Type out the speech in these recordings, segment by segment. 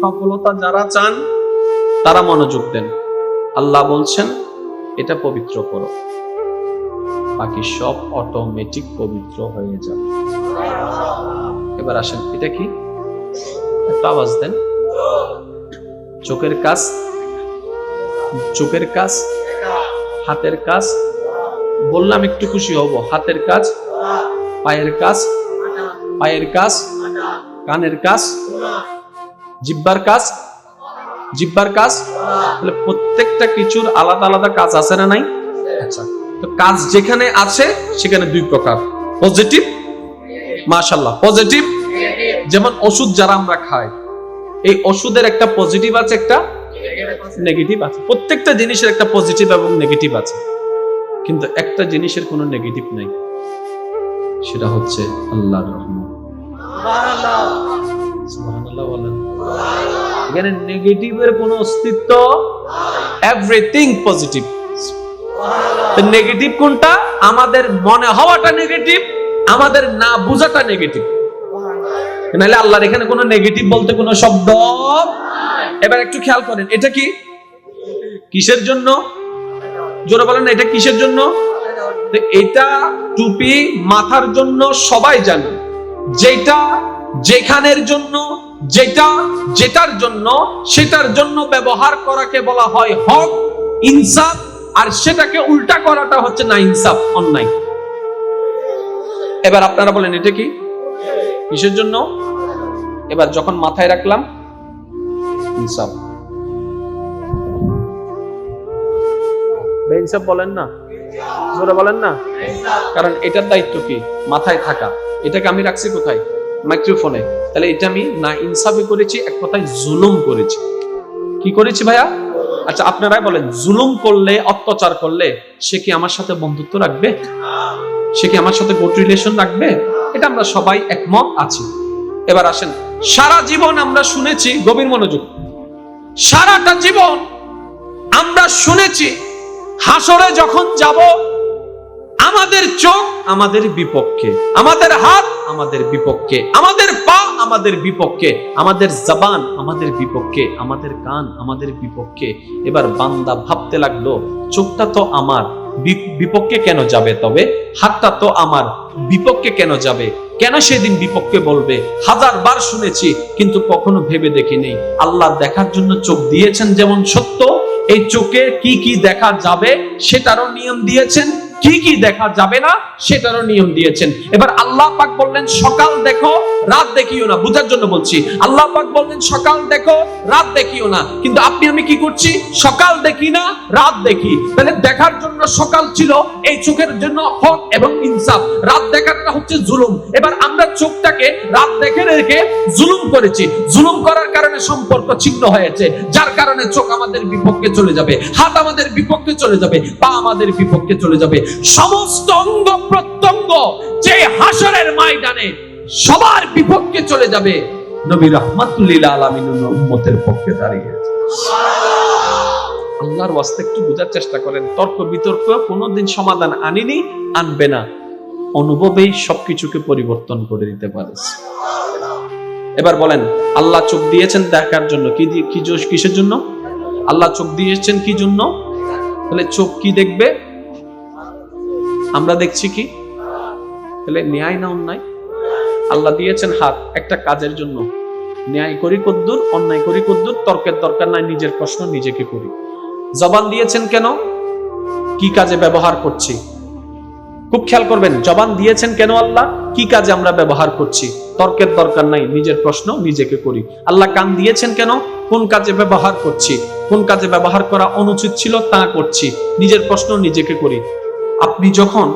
সফলতা যারা চান তারা মনোযোগ দেন। আল্লাহ বলছেন এটা পবিত্র করো, বাকি সব অটোমেটিক পবিত্র হয়ে যাবে। এবার আসেন, এটা কি? একটা আওয়াজ দেন। চোখের কাজ, চোখের কাজ, হাতের কাজ, বললাম একটু খুশি হব। হাতের কাজ, পায়ের কাজ, পায়ের কাজ, কানের কাজ, জিহ্বার কাজ, জিহ্বার কাজ। তাহলে প্রত্যেকটা কিছুর আলাদা আলাদা কাজ আছে না নাই? আচ্ছা, তো কাজ যেখানে আছে সেখানে দুই প্রকার, পজিটিভ, মাশাআল্লাহ, পজিটিভ। যেমন ওষুধ যারা আমরা খাই, এই ওষুধের একটা পজিটিভ আছে, একটা নেগেটিভ আছে। প্রত্যেকটা জিনিসের একটা পজিটিভ এবং নেগেটিভ আছে, কিন্তু একটা জিনিসের কোনো নেগেটিভ নাই, সেটা হচ্ছে আল্লাহর রহমত। সুবহানাল্লাহ বলেন। এখানে নেগেটিভের কোনো অস্তিত্ব, এভরিথিং পজিটিভ। নেগেটিভ কোনটা? আমাদের মনে হওয়াটা নেগেটিভ, আমাদের না বোঝাটা নেগেটিভ। নাহলে আল্লাহর এখানে কোনো নেগেটিভ বলতে কোনো শব্দ। এবার একটু খেয়াল করেন, এটা কি কিসের জন্য? জোরে বলেন না, এটা কিসের জন্য? এটা টুপি মাথার জন্য, সবাই জানে। যেটা যেখানের জন্য, যেটা যেটার জন্য, সেটার জন্য ব্যবহার করাকে বলা হয় হক, ইনসাফ। আর সেটাকে উল্টা করাটা হচ্ছে না ইনসাফ, অন্যায়। এবার আপনারা বলেন এটা কি কিসের জন্য? এবার যখন মাথায় রাখলাম ইনসাফ, বেইনসাফ বলেন না, জোরে বলেন না। কারণ এটার দায়িত্ব কি? মাথায় থাকা। এটাকে আমি রাখছি কোথায়? মাইক্রোফোনে। তাহলে এটা আমি না ইনসাফি করেছি, এক কথায় জুলুম করেছি। কি করেছি ভাইয়া? আচ্ছা আপনারাই বলেন, জুলুম করলে, অত্যাচার করলে সে কি আমার সাথে বন্ধুত্ব রাখবে? সে কি আমার সাথে গুড রিলেশন রাখবে? এটা আমরা সবাই একমত আছি। এবার আসেন, সারা জীবন আমরা শুনেছি, গভীর মনোযোগ, সারাটা জীবন আমরা শুনেছি হাসরে যখন যাব আমাদের চোখ আমাদের বিপক্ষে, আমাদের হাত আমাদের বিপক্ষে, আমাদের পা আমাদের বিপক্ষে, আমাদের জবান আমাদের বিপক্ষে, আমাদের কান আমাদের বিপক্ষে। এবার বান্দা ভাবতে লাগলো, চোখটা তো আমার বিপক্ষে কেন যাবে? তবে হাতটা তো আমার বিপক্ষে কেন যাবে? কেন সেদিন বিপক্ষে বলবে? হাজারবার শুনেছি, কিন্তু কখনো ভেবে দেখিনি আল্লাহ দেখার জন্য চোখ দিয়েছেন যেমন সত্য, এই চোখে কি কি দেখা যাবে সেটারও নিয়ম দিয়েছেন, কি কি দেখা যাবে না সেটারও নিয়ম দিয়েছেন। এবার আল্লাহ পাক বললেন সকাল দেখো রাত দেখিও না, বুঝার জন্য বলছি। আল্লাহ পাক বললেন সকাল দেখো রাত দেখিও না, কিন্তু আপনি আমি কি করছি? সকাল দেখি না, রাত দেখি। তাহলে দেখার জন্য সকাল ছিল, এই চোখের জন্য হক এবং ইনসাফ। রাত দেখাটা হচ্ছে জুলুম। এবার আমরা চোখটাকে রাত দেখে রেখে জুলুম করেছি, জুলুম করার কারণে সম্পর্ক ছিন্ন হয়েছে, যার কারণে চোখ আমাদের বিপক্ষে চলে যাবে, হাত আমাদের বিপক্ষে চলে যাবে, পা আমাদের বিপক্ষে চলে যাবে। সমস্ত অঙ্গ প্রত্যঙ্গ যে হাসরের ময়দানে সবার বিপক্ষে চলে যাবে, নবী রাহমাতুল লিল আলামিনের উম্মতের পক্ষে দাঁড়িয়েছে। আল্লাহর ওয়াস্তে একটু বোঝার চেষ্টা করেন। তর্ক বিতর্ক কোনোদিন সমাধান আনিনি, আনবে না। অনুভবেই সবকিছুকে পরিবর্তন করে দিতে পারে। এবার বলেন, আল্লাহ চোখ দিয়েছেন দেখার জন্য, কিসের জন্য? আল্লাহ চোখ দিয়েছেন কি জন্য? তাহলে চোখ কি দেখবে? আমরা দেখছি কি? তাহলে ন্যায় না অন্যায়? আল্লাহ দিয়েছেন হাত একটা কাজের জন্য, ন্যায় করি কদ্দুর, অন্যায় করি কদ্দুর, তর্কের দরকার নাই, নিজের প্রশ্ন নিজেকে করি। জবান দিয়েছেন কেন? কি কাজে ব্যবহার করছি? খুব খেয়াল করবেন, জবান দিয়েছেন কেন আল্লাহ? কি কাজে আমরা ব্যবহার করছি? তর্কের দরকার নাই, নিজের প্রশ্ন নিজেকে করি। আল্লাহ কান দিয়েছেন কেন? কোন কাজে ব্যবহার করছি? কোন কাজে ব্যবহার করা অনুচিত ছিল তা করছি, নিজের প্রশ্ন নিজেকে করি। আপনি যখন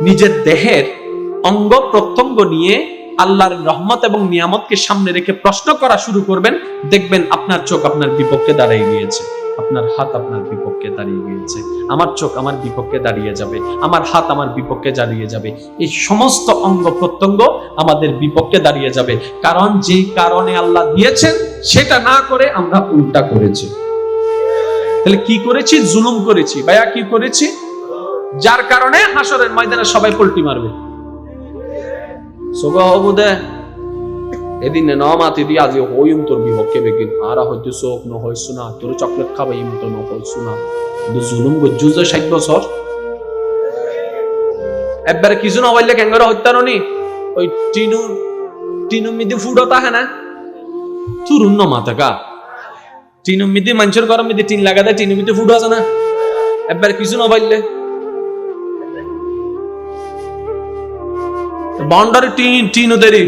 নিজের দেহের অঙ্গ প্রত্যঙ্গ নিয়ে আল্লাহর রহমত এবং নিয়ামতকে সামনে রেখে প্রশ্ন করা শুরু করবেন, দেখবেন আপনার চোখ আপনার বিপক্ষে দাঁড়িয়ে গিয়েছে, আপনার হাত আপনার বিপক্ষে দাঁড়িয়ে গিয়েছে, আমার চোখ আমার বিপক্ষে দাঁড়িয়ে যাবে, আমার হাত আমার বিপক্ষে দাঁড়িয়ে যাবে, এই সমস্ত অঙ্গ প্রত্যঙ্গ আমাদের বিপক্ষে দাঁড়িয়ে যাবে। কারণ যে কারণে আল্লাহ দিয়েছেন সেটা না করে আমরা উল্টা করেছি। তাহলে কি করেছি? জুলুম করেছি। ভাইয়া কি করেছি? যার কারণে হাসরের ময়দানে সবাই পল্টি মারবে। এদিন নমাতি দিয়ে আজ হইম তোর বিপক্ষে বেগিন আরা হয়তো চোখ ন হইছো না তোর চকলেট খাবাই তো ন হইছো না কিন্তু জুলুম গজ্জু যে 60 বছর একবারে কিছু না বললে কেঙ্গরা হত্যা নি ওই টিনু মিদি ফুডতা হ্যাঁ না তুরুন্ন মাথাকা টিনু মিদি মানুষের গরম মিদি টিন লাগা দেয় টিনু মিদি ফুড আছে না একবারে কিছু না বললে বাউন্ডারি টিন দেরি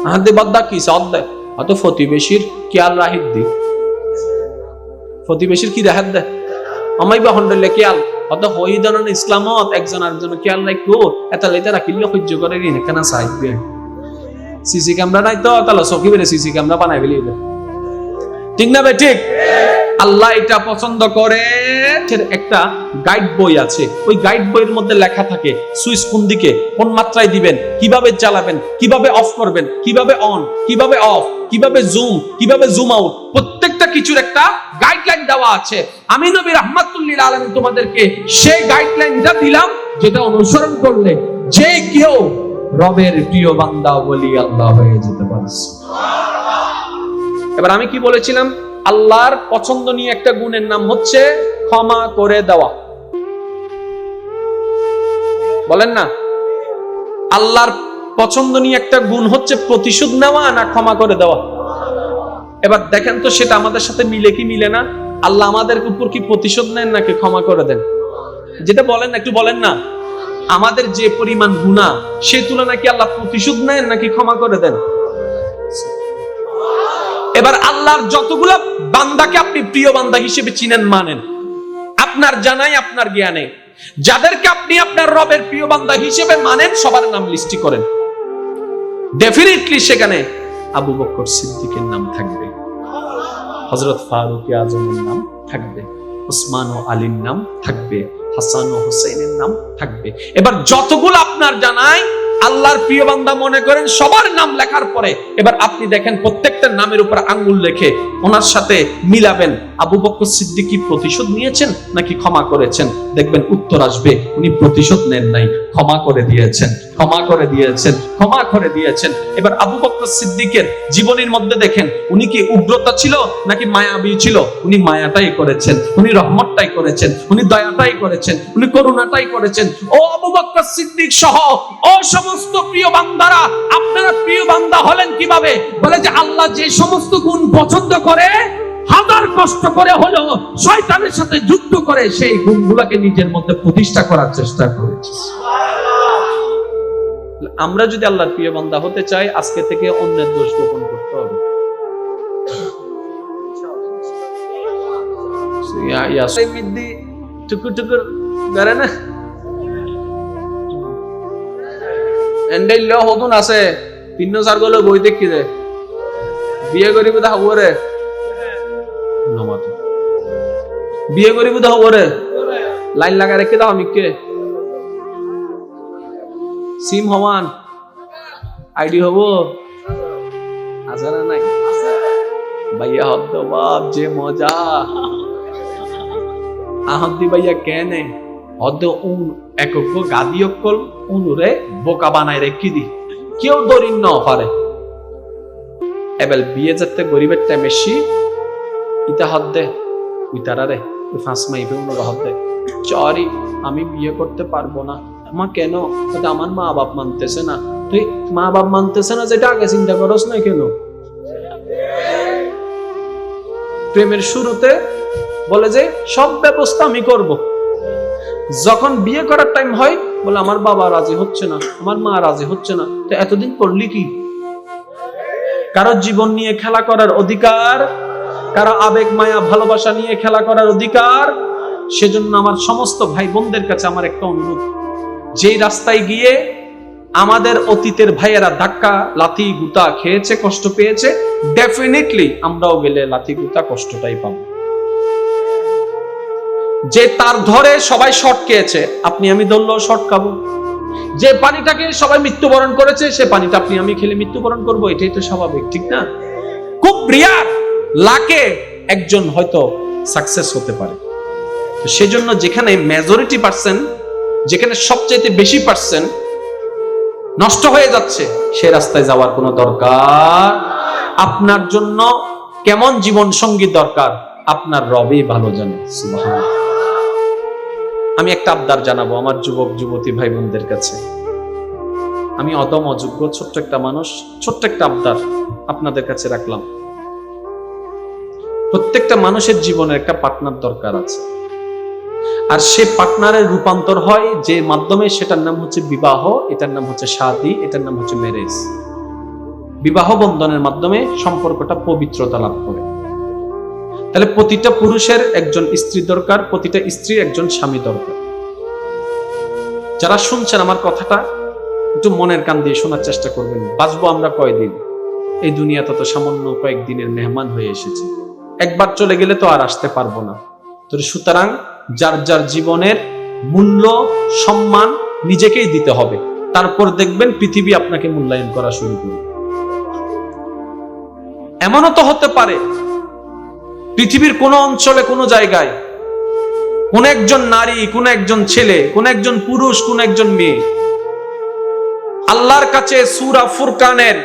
হাতে বদ্দা কি সাদ দেয় অত প্রতিবেশীর খেয়াল রাহিত দি প্রতিবেশীর কি রাহাত দেয় আমাই বা হন্ডলে খেয়াল অত হই ধরনের ইসলামত একজন আরেকজন খেয়াল রাখো এত লেটা রাখিলে সহ্য করে নি কেন সাহিত্য সিসি ক্যামেরা নাই তো তাহলে চকি বেড়ে সিসি ক্যামেরা বানাই ফেলি ঠিক না ভাই ঠিক আল্লাহ এটা পছন্দ করে একটা গাইড বই আছে ওই গাইড বইয়ের মধ্যে লেখা থাকে সুইচ কোন দিকে কোন মাত্রায় দিবেন কিভাবে চালাবেন কিভাবে অফ করবেন কিভাবে অন কিভাবে অফ কিভাবে জুম আউট প্রত্যেকটা কিছুর একটা গাইডলাইন দেওয়া আছে আমি নবী রাহমাতুল লিল আলামিন তোমাদেরকে সেই গাইডলাইনটা দিলাম যেটা অনুসরণ করলে যে কেউ রবের প্রিয় বান্দা বলি আল্লাহ হয়ে যেতে পারে সুবহানাল্লাহ এবার আমি কি বলেছিলাম আল্লাহর পছন্দনীয় একটা গুণের নাম হচ্ছে ক্ষমা করে দেওয়া বলেন না আল্লাহর পছন্দনীয় একটা গুণ হচ্ছে প্রতিশোধ নেওয়া না ক্ষমা করে দেওয়া এবার দেখেন তো সেটা আমাদের সাথে মিলে কি মিলে না আল্লাহ আমাদের উপর কি প্রতিশোধ নেন নাকি ক্ষমা করে দেন যেটা বলেন না একটু বলেন না আমাদের যে পরিমাণ গুনাহ সেই তুলনায় কি আল্লাহ প্রতিশোধ নেন নাকি ক্ষমা করে দেন এবার আল্লাহর যতগুলো বান্দাকে আপনি প্রিয় বান্দা হিসেবে চিনেন মানেন আপনার জানাই আপনার জ্ঞানে যাদেরকে আপনি আপনার রবের প্রিয় বান্দা হিসেবে মানেন সবার নাম লিস্টি করেন ডেফিনেটলি সেখানে আবু বকর সিদ্দিকের নাম থাকবে হযরত ফারুক আজমের নাম থাকবে ওসমান ও আলীর নাম থাকবে হাসান ও হুসাইনের নাম থাকবে এবার যতগুলো আপনার জানাই আল্লাহর প্রিয় বান্দা মনে করেন সবার নাম লেখার পরে এবার আপনি দেখেন প্রত্যেকটা নামের উপর আঙ্গুল রেখে ওনার সাথে মিলাবেন আবু বকর সিদ্দিক কি প্রতিশোধ নিয়েছেন নাকি ক্ষমা করেছেন দেখবেন উত্তর আসবে উনি প্রতিশোধ নেন নাই ক্ষমা করে দিয়েছেন এবার আবু বকর সিদ্দিকের জীবনের মধ্যে দেখেন উনি কি উগ্রতা ছিল নাকি মায়াবী ছিল উনি মায়াটাই করেছেন উনি রহমতটাই করেছেন উনি দয়াটাই করেছেন উনি করুণাটাই করেছেন ও আবু বকর সিদ্দিক সহ ও সমস্ত প্রিয় বান্দারা আপনারা প্রিয় বান্দা হলেন কিভাবে বলে যে আল্লাহ যে সমস্ত গুণ পছন্দ করে হাজার কষ্ট করে হলো শয়তানের সাথে যুদ্ধ করে সেই গুণগুলোকে নিজের মধ্যে প্রতিষ্ঠা করার চেষ্টা করেছে আমরা যদি আল্লাহর প্রিয় বান্দা হতে চাই আজকে থেকে অন্যের দোষ গোপন করতে হবে টুকুর করে না এন্ডেল হতুন আছে 3-4 গলো বই দেখি দে বিয়ে করিব দা হবরে নমাতে বিয়ে করিব দা হবরে লাইন লাগা রেখে দাও আমিকে সিম হওয়ান আইডি হবো আছে না নাই ভাইয়া হদ্দ বাপ যে মজা আহদ্দি ভাইয়া কেনে হদ্দ একক গাদি অকল উনুরে বোকা বানায় রেখে দি কেউ দরিন ন পারে এবার বিয়ে যাতে গরিবের টাইম বেশি ইতা হদ্দে ইতারা রে ফাঁস মাইবে উনুর হদ্দে চরি আমি বিয়ে করতে পারবো না মা কেন আমার মা বাপ মানতেছে না তুই মা বাপ মানতেছে না যেটা আগে চিন্তা করস না কেন প্রেমের শুরুতে বলে যে সব ব্যবস্থা আমি করব যখন বিয়ে করার টাইম হয় বলে আমার বাবা রাজি হচ্ছে না আমার মা রাজি হচ্ছে না তো এতদিন করলি কি কারো জীবন নিয়ে খেলা করার অধিকার কারো আবেগ মায়া ভালোবাসা নিয়ে খেলা করার অধিকার সেজন্য আমার সমস্ত ভাই বোনদের কাছে আমার একটা অনুরোধ যেই রাস্তায় গিয়ে আমাদের অতীতের ভাইয়েরা ধাক্কা লাথি গুতা খেয়েছে কষ্ট পেয়েছে ডেফিনেটলি আমরাও গেলে লাথি গুতা কষ্টটাই পাবো যে তার ধরে সবাই শর্ট খেয়েছে আপনি আমি ধরলেও শর্ট খাবো যে পানিটাকে সবাই মৃত্যুবরণ করেছে সে পানিটা আপনি আমি খেলে মৃত্যুবরণ করবো এটাই তো স্বাভাবিক ঠিক না খুব রিয়ার লাকে একজন হয়তো সাকসেস হতে পারে তো সেজন্য যেখানে মেজরিটি পার্সেন্ট যেখানে সবচেয়ে বেশি পার্সেন্ট নষ্ট হয়ে যাচ্ছে, সে রাস্তায় যাওয়ার কোনো দরকার। আপনার জন্য কেমন জীবন সঙ্গী দরকার আপনার রবই ভালো জানে। সুবহানাল্লাহ। আমি একটা আবদার জানাবো আমার যুবক যুবতী ভাই বোনদের কাছে। আমি অদম অযোগ্য ছোট্ট একটা মানুষ, ছোট্ট একটা আবদার আপনাদের কাছে রাখলাম। প্রত্যেকটা মানুষের জীবনে একটা পার্টনার দরকার আছে, আর সে পার্টনারের রূপান্তর হয় যে মাধ্যমে, সেটার নাম হচ্ছে বিবাহ, এটার নাম হচ্ছে শাদী, এটার নাম হচ্ছে ম্যারেজ। বিবাহ বন্ধনের মাধ্যমে সম্পর্কটা পবিত্রতা লাভ করে। তাহলে প্রতিটা পুরুষের একজন স্ত্রী দরকার, প্রতিটা স্ত্রীর একজন স্বামী দরকার। যারা শুনছেন আমার কথাটা একটু মনের কান দিয়ে শোনার চেষ্টা করবেন। বাঁচবো আমরা কয়দিন? এই দুনিয়াতে তো সামান্য কয়েকদিনের মেহমান হয়ে এসেছে, একবার চলে গেলে তো আর আসতে পারবো না। তো সুতরাং যার যার জীবনের মূল্য সম্মান নিজেকেই দিতে হবে, তারপর দেখবেন পৃথিবী আপনাকে মূল্যায়ন করা শুরু করবে। এমনও তো হতে পারে পৃথিবীর কোন অঞ্চলে, কোন জায়গায় কোন একজন নারী, কোন একজন ছেলে, কোন একজন পুরুষ, কোন একজন মেয়ে আল্লাহর কাছে সূরা ফুরকানের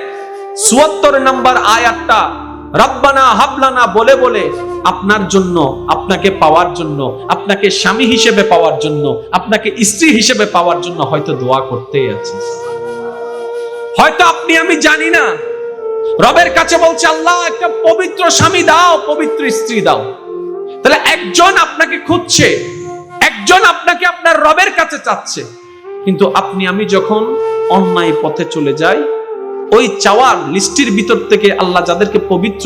৭৪ নম্বর আয়াতটা রব্বানা হাবলানা বলে বলে আপনার জন্য, আপনাকে পাওয়ার জন্য, আপনাকে স্বামী হিসেবে পাওয়ার জন্য, আপনাকে স্ত্রী হিসেবে পাওয়ার জন্য হয়তো দোয়া করতেই আছে। হয়তো আপনি আমি জানি না, রবের কাছে বলছে আল্লাহ একটা পবিত্র স্বামী দাও, পবিত্র স্ত্রী দাও। তাহলে একজন আপনাকে খুঁজছে, একজন আপনাকে আপনার রবের কাছে চাচ্ছে। কিন্তু আপনি আমি যখন অন্যায় পথে চলে যাই, ওই চাওয়ার লিস্টির ভিতর থেকে আল্লাহ যাদেরকে পবিত্র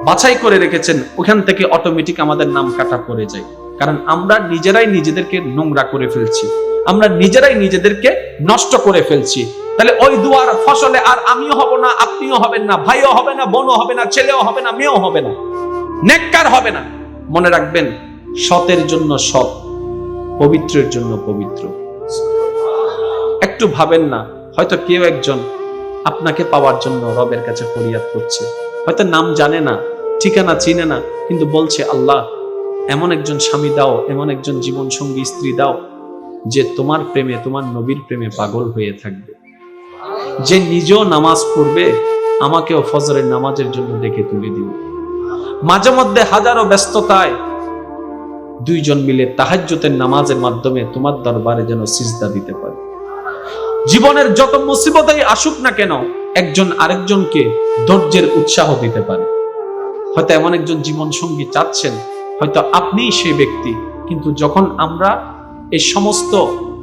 বাছাই করে রেখেছেন ওখান থেকে অটোমেটিক আমাদের নাম কাটা পড়ে যায়। কারণ আমরা নিজেরাই নিজেদেরকে নোংরা করে ফেলছি, আমরা নিজেরাই নিজেদেরকে নষ্ট করে ফেলছি। তাহলে ওই দুয়ার ফসলে আর আমিও হব না, আপনিও হবেন না, ভাইও হবে না, বোনও হবে না, ছেলেও হবে না, মেয়েও হবে না, নেককার হবে না। মনে রাখবেন, সতের জন্য সৎ, পবিত্রের জন্য পবিত্র। একটু ভাবেন না, হয়তো কেউ একজন আপনাকে পাওয়ার জন্য রবের কাছে ফরিয়াদ করছে, হয়তো নাম জানে না, ঠিকানা চিনে না, কিন্তু বলছে আল্লাহ এমন একজন স্বামী দাও, এমন একজন জীবন সঙ্গী স্ত্রী দাও যে তোমার প্রেমে, তোমার নবীর প্রেমে পাগল হয়ে থাকবে, যে নিজেও নামাজ পড়বে, আমাকেও ফজরের নামাজের জন্য ডেকে তুলে দিবে। মাঝে মধ্যে হাজারো ব্যস্ততায় দুইজন মিলে তাহাজ্জুদের নামাজের মাধ্যমে তোমার দরবারে যেন সিজদা দিতে পারে। জীবনের যত মুসিবতই আসুক না কেন, একজন আরেকজনকে ধৈর্যের উৎসাহ দিতে পারে। হয়তো এমন একজন জীবন সঙ্গী চাচ্ছেন, হয়তো আপনিই সেই ব্যক্তি। কিন্তু যখন আমরা এই সমস্ত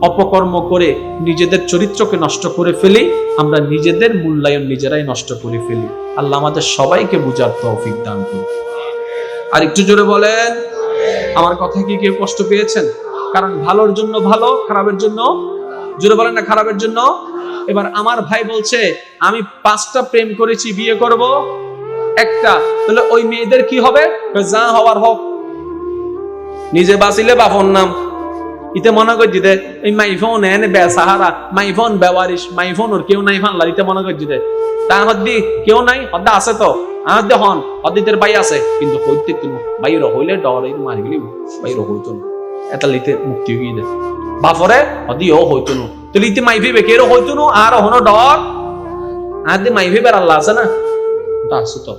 অপকর্ম করে নিজেদের চরিত্রকে নষ্ট করে ফেলি, আমরা নিজেদের মূল্যায়ন নিজেরাই নষ্ট করে ফেলি। আল্লাহ আমাদের সবাইকে বুঝার তৌফিক দান করুন। আর একটু জোরে বলেন, আমার কথা কি কেউ কষ্ট পেয়েছেন? কারণ ভালোর জন্য ভালো, খারাপের জন্য, জোরে বলেন না, খারাপের জন্য। এবার আমার ভাই বলছে আমি 5টা প্রেম করেছি, বিয়ে করব একটা, তাহলে ওই মেয়েদের কি হবে? যা হওয়ার হোক, নিজে বাঁচিলে বাপন নাম। ইতে মনে করি দিতে এই মাইফোন এনে বেসাহারা, মাইফোন বেওয়ারিশ, মাইফোন ওর কেউ নাই ফানলা, ইতে মনে করি দিতে তা হদ্দি কেউ নাই, হদ্দা আছে তো আমাদের হন, হদ্দিতের ভাই আছে কিন্তু হইতে তুমি বাইর হইলে ডর মারি গেলি বাইর হইতো না, এটা লিতে মুক্তি হয়ে যায়। বাপরে হদি ও হইতো না, তো লিতে মাইফি বেকেরও হইতো না, আর হনো ডর আদি মাইফি বের আল্লাহ আছে না, তা আছে তো।